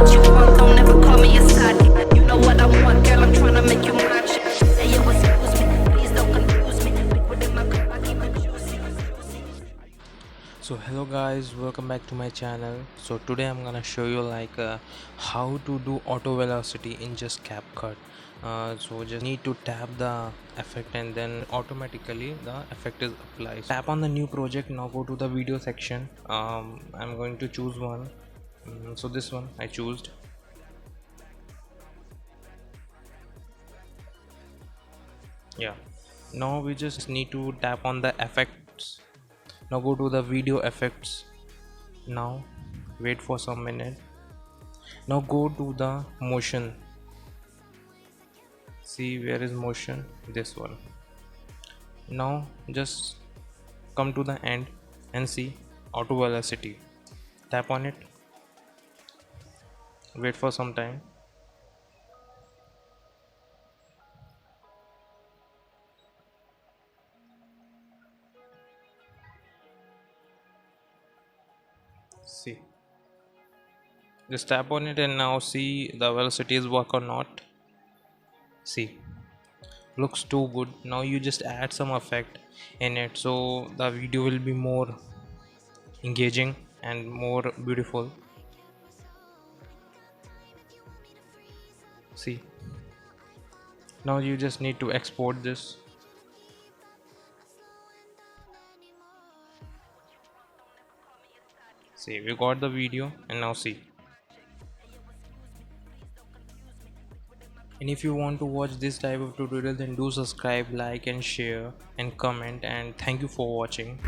what you want, don't never call me a side. You know what I want, girl, I'm tryna make you mine. Hey, yo, excuse me, please don't confuse me. Liquid in my cup, I keep it juicy. So hello guys, welcome back to my channel. So today I'm gonna show you how to do auto velocity in just CapCut. So just need to tap the effect and then automatically the effect is applied. Tap on the new project. Now go to the video section. I'm going to choose one. So this one I chose. Yeah, now we just need to tap on the effects. Now go to the video effects. Now wait for some minute. Now go to the motion. See where is motion? This one. Now just come to the end and see auto velocity. Tap on it. Wait for some time. See. Just tap on it and now see the velocity is work or not. See. Looks too good. Now you just add some effect in it so the video will be more engaging and more beautiful. See, now you just need to export this. See, we got the video and now see. And if you want to watch this type of tutorial, then do subscribe, like and share and comment, and thank you for watching.